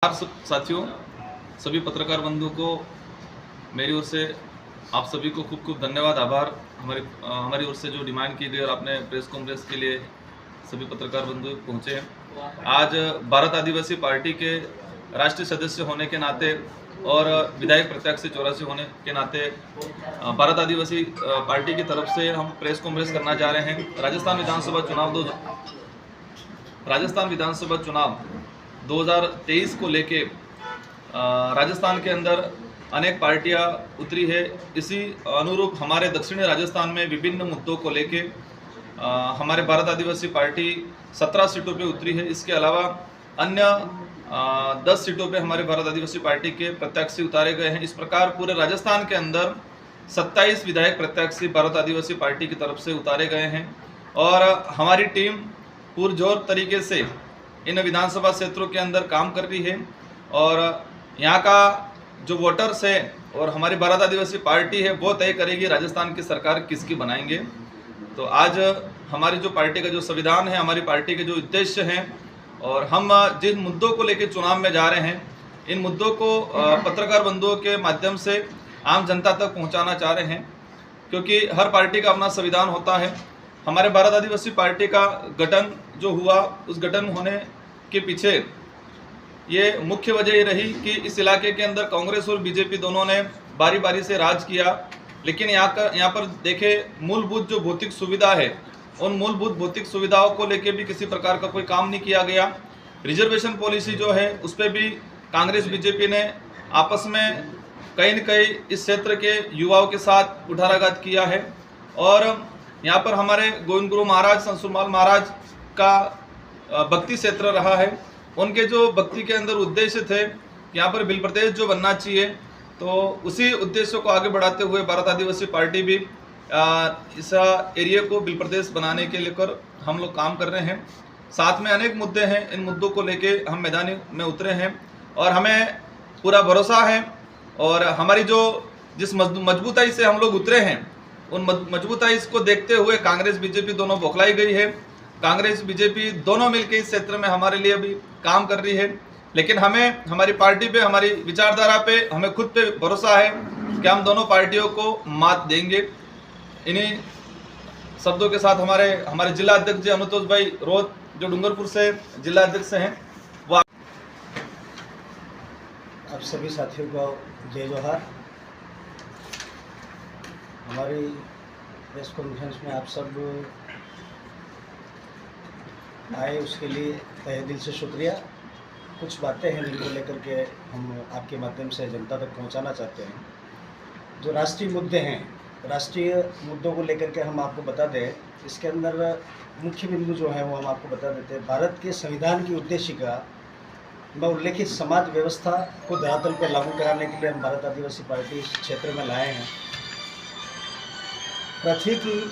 साथियों, सभी पत्रकार बंधु को मेरी ओर से आप सभी को खूब खूब धन्यवाद, आभार। हमारी ओर से जो डिमांड की गई और आपने प्रेस कॉन्फ्रेंस के लिए सभी पत्रकार बंधु पहुंचे हैं। आज भारत आदिवासी पार्टी के राष्ट्रीय सदस्य होने के नाते और विधायक प्रत्याशी 84 होने के नाते भारत आदिवासी पार्टी की तरफ से हम प्रेस कॉन्फ्रेंस करना चाह रहे हैं। राजस्थान विधानसभा चुनाव 2023 को लेके राजस्थान के अंदर अनेक पार्टियां उतरी है। इसी अनुरूप हमारे दक्षिणी राजस्थान में विभिन्न मुद्दों को लेके हमारे भारत आदिवासी पार्टी 17 सीटों पे उतरी है। इसके अलावा अन्य 10 सीटों पे हमारे भारत आदिवासी पार्टी के प्रत्याशी उतारे गए हैं। इस प्रकार पूरे राजस्थान के अंदर 27 विधायक प्रत्याशी भारत आदिवासी पार्टी की तरफ से उतारे गए हैं और हमारी टीम पुरजोर तरीके से इन विधानसभा क्षेत्रों के अंदर काम कर रही है और यहाँ का जो वोटर्स है और हमारी भारत आदिवासी पार्टी है वो तय करेगी राजस्थान की सरकार किसकी बनाएंगे। तो आज हमारी जो पार्टी का जो संविधान है, हमारी पार्टी के जो उद्देश्य हैं और हम जिन मुद्दों को लेकर चुनाव में जा रहे हैं, इन मुद्दों को पत्रकार बंधुओं के माध्यम से आम जनता तक पहुँचाना चाह रहे हैं, क्योंकि हर पार्टी का अपना संविधान होता है। हमारे भारत आदिवासी पार्टी का गठन जो हुआ, उस गठन होने के पीछे ये मुख्य वजह ये रही कि इस इलाके के अंदर कांग्रेस और बीजेपी दोनों ने बारी बारी से राज किया, लेकिन यहाँ पर देखें मूलभूत जो भौतिक सुविधा है, उन मूलभूत भौतिक सुविधाओं को लेके भी किसी प्रकार का कोई काम नहीं किया गया। रिजर्वेशन पॉलिसी जो है उस पर भी कांग्रेस बीजेपी ने आपस में कहीं न कहीं इस क्षेत्र के युवाओं के साथ कुठाराघात किया है। और यहाँ पर हमारे गोविंद गुरु महाराज, संत सूरमाल महाराज का भक्ति क्षेत्र रहा है। उनके जो भक्ति के अंदर उद्देश्य थे कि यहाँ पर बिल प्रदेश जो बनना चाहिए, तो उसी उद्देश्य को आगे बढ़ाते हुए भारत आदिवासी पार्टी भी इस एरिया को बिल प्रदेश बनाने के लेकर हम लोग काम कर रहे हैं। साथ में अनेक मुद्दे हैं, इन मुद्दों को लेके हम मैदानी में उतरे हैं और हमें पूरा भरोसा है और हमारी जो जिस मजबूताई से हम लोग उतरे हैं, उन मजबूताई को देखते हुए कांग्रेस बीजेपी दोनों बौखलाई गई है। कांग्रेस बीजेपी दोनों मिलकर इस क्षेत्र में हमारे लिए भी काम कर रही है, लेकिन हमें हमारी पार्टी पे, हमारी विचारधारा पे, हमें खुद पे भरोसा है कि हम दोनों पार्टियों को मात देंगे। इन्हीं शब्दों के साथ हमारे जिला अध्यक्ष जी अनुतोष भाई रोहत, जो डूंगरपुर से जिला अध्यक्ष हैं, वो आप सभी साथियों को जय जोहार। हमारी प्रेस कॉन्फ्रेंस में आप सब आए, उसके लिए तहे दिल से शुक्रिया। कुछ बातें हैं जिनको लेकर के हम आपके माध्यम से जनता तक पहुंचाना चाहते हैं। जो राष्ट्रीय मुद्दे हैं, राष्ट्रीय मुद्दों को लेकर के हम आपको बता दें। इसके अंदर मुख्य बिंदु जो है वो हम आपको बता देते हैं। भारत के संविधान की उद्देशिका में उल्लेखित समाज व्यवस्था को धरातल पर लागू कराने के लिए हम भारत आदिवासी पार्टी इस क्षेत्र में लाए हैं। पृथ्वी की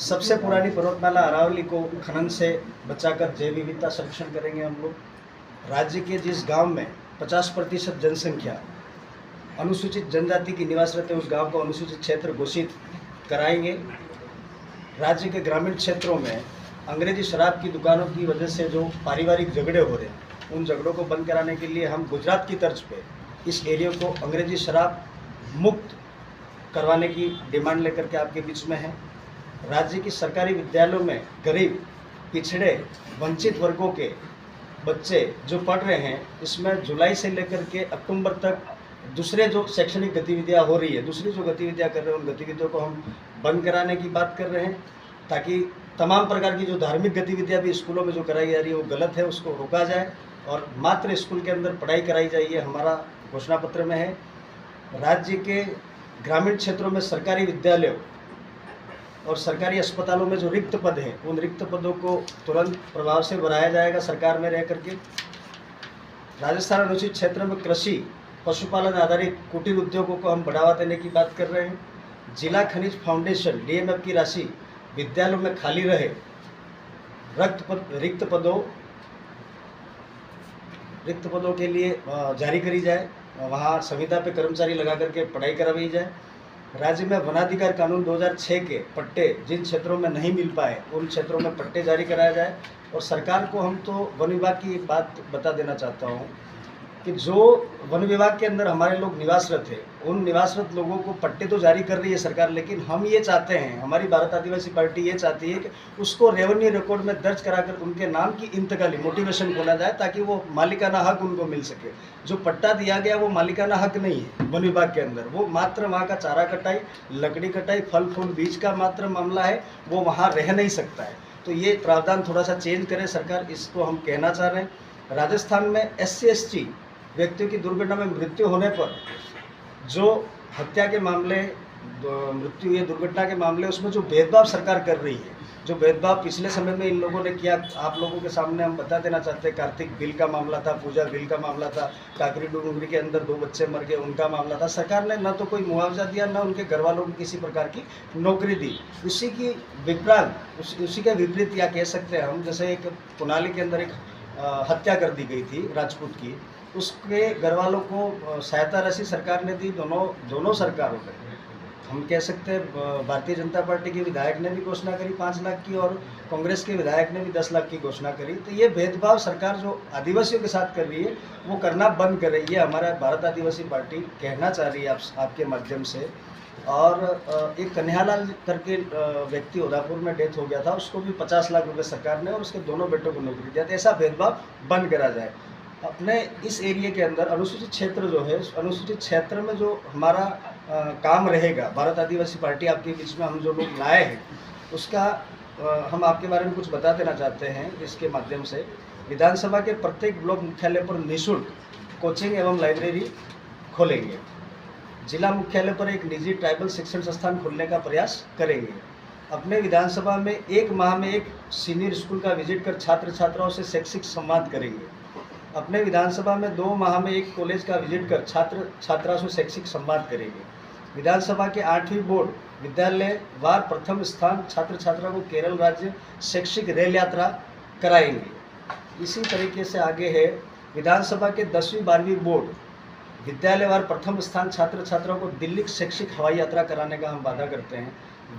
सबसे पुरानी पर्वतमाला अरावली को खनन से बचाकर जैव विविधता संरक्षण करेंगे हम लोग। राज्य के जिस गांव में 50% जनसंख्या अनुसूचित जनजाति की निवास रहते हैं, उस गांव को अनुसूचित क्षेत्र घोषित कराएंगे। राज्य के ग्रामीण क्षेत्रों में अंग्रेजी शराब की दुकानों की वजह से जो पारिवारिक झगड़े हो रहे हैं, उन झगड़ों को बंद कराने के लिए हम गुजरात की तर्ज पे इस एरिया को अंग्रेजी शराब मुक्त करवाने की डिमांड लेकर के आपके बीच में है। राज्य की सरकारी विद्यालयों में गरीब, पिछड़े, वंचित वर्गों के बच्चे जो पढ़ रहे हैं, इसमें जुलाई से लेकर के अक्टूबर तक दूसरे जो शैक्षणिक गतिविधियां हो रही है, दूसरी जो गतिविधियां कर रहे हैं, उन गतिविधियों को हम बंद कराने की बात कर रहे हैं, ताकि तमाम प्रकार की जो धार्मिक गतिविधियां भी स्कूलों में जो कराई जा रही है वो गलत है, उसको रोका जाए और मात्र स्कूल के अंदर पढ़ाई कराई जाए, ये हमारा घोषणा पत्र में है। राज्य के ग्रामीण क्षेत्रों में सरकारी विद्यालयों और सरकारी अस्पतालों में जो रिक्त पद हैं, उन रिक्त पदों को तुरंत प्रभाव से भराया जाएगा सरकार में रह करके। राजस्थान अनुसूचित क्षेत्र में कृषि, पशुपालन आधारित कुटीर उद्योगों को हम बढ़ावा देने की बात कर रहे हैं। जिला खनिज फाउंडेशन DMF की राशि विद्यालयों में खाली रहे, रिक्त पदों के लिए जारी करी जाए, वहाँ संविदा पे कर्मचारी लगा करके पढ़ाई करवाई जाए। राज्य में वनाधिकार कानून 2006 के पट्टे जिन क्षेत्रों में नहीं मिल पाए, उन क्षेत्रों में पट्टे जारी कराया जाए। और सरकार को हम तो वन विभाग की बात बता देना चाहता हूँ कि जो वन विभाग के अंदर हमारे लोग निवासरत है, उन निवासरत लोगों को पट्टे तो जारी कर रही है सरकार, लेकिन हम ये चाहते हैं, हमारी भारत आदिवासी पार्टी ये चाहती है कि उसको रेवेन्यू रिकॉर्ड में दर्ज कराकर उनके नाम की इंतकाली मोटिवेशन खोला जाए, ताकि वो मालिकाना हक उनको मिल सके। जो पट्टा दिया गया वो मालिकाना हक नहीं है वन विभाग के अंदर, वो मात्र वहाँ का चारा कटाई, लकड़ी कटाई, फल फूल बीज का मात्र मामला है, वो वहाँ रह नहीं सकता है। तो ये प्रावधान थोड़ा सा चेंज करे सरकार, इसको हम कहना चाह रहे हैं। राजस्थान में SC/ST व्यक्तियों की दुर्घटना में मृत्यु होने पर जो हत्या के मामले, मृत्यु या दुर्घटना के मामले, उसमें जो भेदभाव सरकार कर रही है, जो भेदभाव पिछले समय में इन लोगों ने किया, आप लोगों के सामने हम बता देना चाहते हैं। कार्तिक बिल का मामला था, पूजा बिल का मामला था, काकरी डूंगरी के अंदर 2 बच्चे मर गए, उनका मामला था। सरकार ने न तो कोई मुआवजा दिया, न उनके घर वालों को किसी प्रकार की नौकरी दी। उसी की विपरीत, उसी के विपरीत या कह सकते हैं हम, जैसे एक पुनाली के अंदर एक हत्या कर दी गई थी राजपूत की, उसके घर वालों को सहायता राशि सरकार ने दी। दोनों सरकारों ने, हम कह सकते हैं भारतीय जनता पार्टी के विधायक ने भी घोषणा करी 5 लाख की, और कांग्रेस के विधायक ने भी 10 लाख की घोषणा करी। तो ये भेदभाव सरकार जो आदिवासियों के साथ कर रही है, वो करना बंद कर रही है। हमारा भारत आदिवासी पार्टी कहना चाह रही है आपके माध्यम से। और एक कन्हैयालाल करके व्यक्ति उदयपुर में डेथ हो गया था, उसको भी 50 लाख रुपए सरकार ने और उसके दोनों बेटों को नौकरी दिया। तो ऐसा भेदभाव बंद करा जाए। अपने इस एरिया के अंदर अनुसूचित क्षेत्र जो है, अनुसूचित क्षेत्र में जो हमारा काम रहेगा, भारत आदिवासी पार्टी आपके बीच में हम जो लोग लाए हैं, उसका हम आपके बारे में कुछ बता देना चाहते हैं। इसके माध्यम से विधानसभा के प्रत्येक ब्लॉक मुख्यालय पर निःशुल्क कोचिंग एवं लाइब्रेरी खोलेंगे। जिला मुख्यालय पर एक निजी ट्राइबल शिक्षण संस्थान खोलने का प्रयास करेंगे। अपने विधानसभा में 1 माह में एक सीनियर स्कूल का विजिट कर छात्र छात्राओं से शैक्षिक संवाद करेंगे। अपने विधानसभा में 2 माह में एक कॉलेज का विजिट कर छात्र छात्राओं से शैक्षिक संवाद करेंगे। विधानसभा के 8वीं बोर्ड विद्यालय वार प्रथम स्थान छात्र छात्राओं को केरल राज्य शैक्षिक रेल यात्रा कराएंगे। इसी तरीके से आगे है, विधानसभा के 10वीं 12वीं बोर्ड विद्यालय वार प्रथम स्थान छात्र छात्राओं को दिल्ली शैक्षिक हवाई यात्रा कराने का हम वादा करते हैं।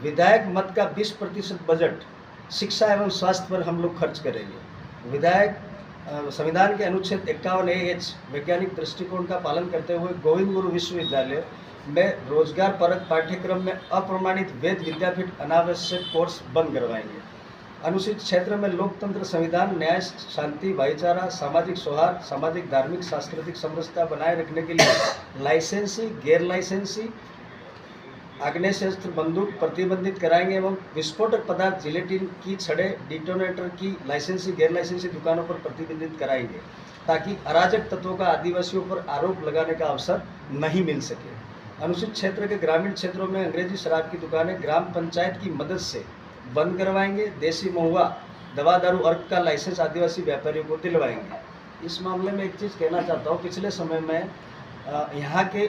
विधायक मत का 20% बजट शिक्षा एवं स्वास्थ्य पर हम लोग खर्च करेंगे। विधायक संविधान के अनुच्छेद 51A(H) वैज्ञानिक दृष्टिकोण का पालन करते हुए गोविंद गुरु विश्वविद्यालय में रोजगार परक पाठ्यक्रम में अप्रमाणित वेद विद्यापीठ अनावश्यक कोर्स बंद करवाएंगे। अनुसूचित क्षेत्र में लोकतंत्र, संविधान, न्याय, शांति, भाईचारा, सामाजिक सौहार्द, सामाजिक, धार्मिक, सांस्कृतिक समरसता बनाए रखने के लिए लाइसेंसी, गैर लाइसेंसी आग्नेयास्त्र बंदूक प्रतिबंधित कराएंगे एवं विस्फोटक पदार्थ, जिलेटिन की छड़े, डिटोनेटर की लाइसेंसी, गैर लाइसेंसी दुकानों पर प्रतिबंधित कराएंगे, ताकि अराजक तत्वों का आदिवासियों पर आरोप लगाने का अवसर नहीं मिल सके। अनुसूचित क्षेत्र के ग्रामीण क्षेत्रों में अंग्रेजी शराब की दुकानें ग्राम पंचायत की मदद से बंद करवाएंगे। देसी महुआ, दवा, दारू, अर्क का लाइसेंस आदिवासी व्यापारियों को दिलवाएंगे। इस मामले में एक चीज़ कहना चाहता हूँ, पिछले समय में यहाँ के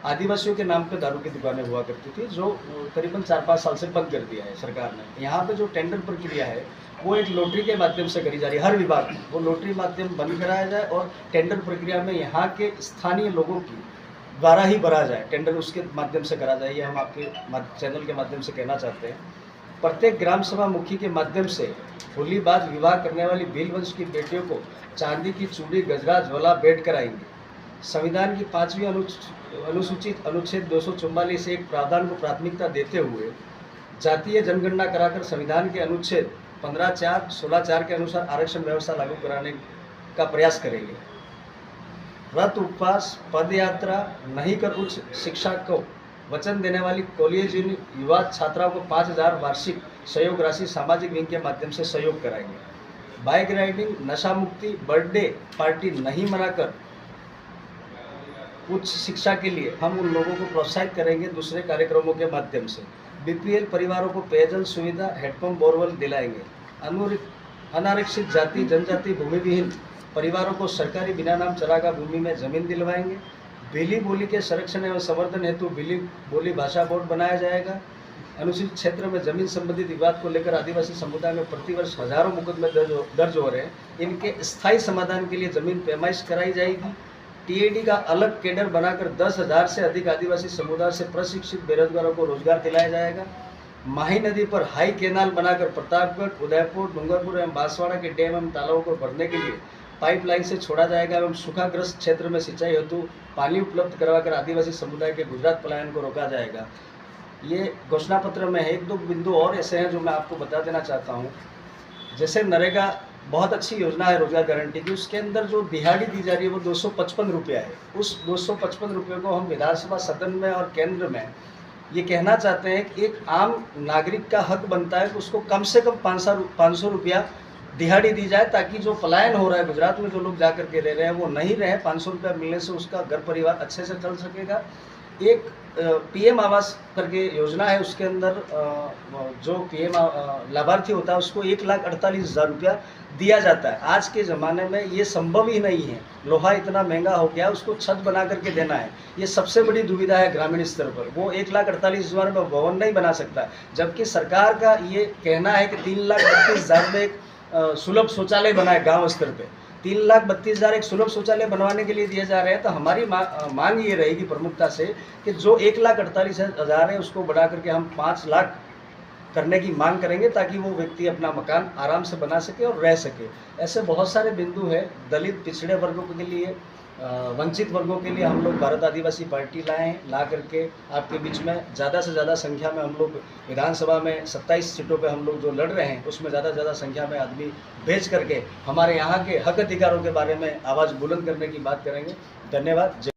आदिवासियों के नाम पे दारू की दुकानें हुआ करती थी, जो करीबन 4-5 साल से बंद कर दिया है सरकार ने। यहाँ पे जो टेंडर प्रक्रिया है वो एक लॉटरी के माध्यम से करी जा रही है। हर विभाग में वो लॉटरी माध्यम बंद कराया जाए और टेंडर प्रक्रिया में यहाँ के स्थानीय लोगों की द्वारा ही भरा जाए, टेंडर उसके माध्यम से करा जाए। ये हम आपके चैनल के माध्यम से कहना चाहते हैं। प्रत्येक ग्राम सभा मुखी के माध्यम से होली बाद विवाह करने वाली भील वंश की बेटियों को चांदी की चूड़ी, गजरा, झोला भेंट कराएंगे। संविधान की 5वीं अनुसूचित अनुच्छेद 244 से एक प्रावधान को प्राथमिकता देते हुए जातीय जनगणना कराकर संविधान के अनुच्छेद 15(4), 16(4) के अनुसार आरक्षण व्यवस्था लागू कराने का प्रयास करेंगे। व्रत, उपवास, पद यात्रा नहीं कर उच्च शिक्षा को वचन देने वाली कॉलेज युवा छात्राओं को 5,000 वार्षिक सहयोग राशि सामाजिक विंग के माध्यम से सहयोग कराएंगे। बाइक राइडिंग, नशा मुक्ति, बर्थडे पार्टी नहीं मनाकर उच्च शिक्षा के लिए हम उन लोगों को प्रोत्साहित करेंगे दूसरे कार्यक्रमों के माध्यम से। BPL परिवारों को पेयजल सुविधा, हैंडपंप, बोरवेल दिलाएंगे। अनारक्षित जाति जनजाति भूमिविहीन परिवारों को सरकारी बिना नाम चरागाह भूमि में जमीन दिलवाएंगे। भीली बोली के संरक्षण एवं संवर्धन हेतु भीली बोली भाषा बोर्ड बनाया जाएगा। अनुसूचित क्षेत्र में जमीन संबंधित विवाद को लेकर आदिवासी समुदाय में प्रतिवर्ष हजारों मुकदमे दर्ज हो रहे हैं। इनके स्थायी समाधान के लिए जमीन पैमाइश कराई जाएगी। TAD का अलग कैडर बनाकर 10,000 से अधिक आदिवासी समुदाय से प्रशिक्षित बेरोजगारों को रोजगार दिलाया जाएगा। माही नदी पर हाई कैनाल बनाकर प्रतापगढ़, उदयपुर, डूंगरपुर एवं बांसवाड़ा के डैम एवं तालाबों को भरने के लिए पाइपलाइन से छोड़ा जाएगा एवं सूखाग्रस्त क्षेत्र में सिंचाई हेतु पानी उपलब्ध करवाकर आदिवासी समुदाय के गुजरात पलायन को रोका जाएगा। ये घोषणा पत्र में है। एक दो बिंदु और ऐसे हैं जो मैं आपको बता देना चाहता हूँ। जैसे नरेगा बहुत अच्छी योजना है रोजगार गारंटी की, उसके अंदर जो दिहाड़ी दी जा रही है वो 255 रुपया है। उस 255 रुपये को हम विधानसभा सदन में और केंद्र में ये कहना चाहते हैं कि एक आम नागरिक का हक बनता है कि उसको कम से कम 500 रुपया दिहाड़ी दी जाए, ताकि जो पलायन हो रहा है गुजरात में, जो लोग जा कर के रह रहे हैं वो नहीं रहे। 500 रुपया मिलने से उसका घर परिवार अच्छे से चल सकेगा। एक पीएम आवास करके योजना है, उसके अंदर जो पीएम लाभार्थी होता है उसको 1,48,000 रुपया दिया जाता है। आज के ज़माने में ये संभव ही नहीं है, लोहा इतना महंगा हो गया, उसको छत बना करके देना है, ये सबसे बड़ी दुविधा है ग्रामीण स्तर पर। वो 1,48,000 में भवन नहीं बना सकता, जबकि सरकार का ये कहना है कि 3,32,000 में एक सुलभ शौचालय बनाए गाँव स्तर पर। 3,32,000 एक सुलभ शौचालय बनवाने के लिए दिए जा रहे हैं। तो हमारी मांग ये रहेगी प्रमुखता से कि जो 1,48,000 है उसको बढ़ा करके हम 5 लाख करने की मांग करेंगे, ताकि वो व्यक्ति अपना मकान आराम से बना सके और रह सके। ऐसे बहुत सारे बिंदु हैं। दलित पिछड़े वर्गों के लिए, वंचित वर्गों के लिए हम लोग भारत आदिवासी पार्टी ला करके आपके बीच में ज़्यादा से ज़्यादा संख्या में हम लोग विधानसभा में 27 सीटों पे हम लोग जो लड़ रहे हैं उसमें ज़्यादा से ज़्यादा संख्या में आदमी भेज करके हमारे यहाँ के हक अधिकारों के बारे में आवाज़ बुलंद करने की बात करेंगे। धन्यवाद।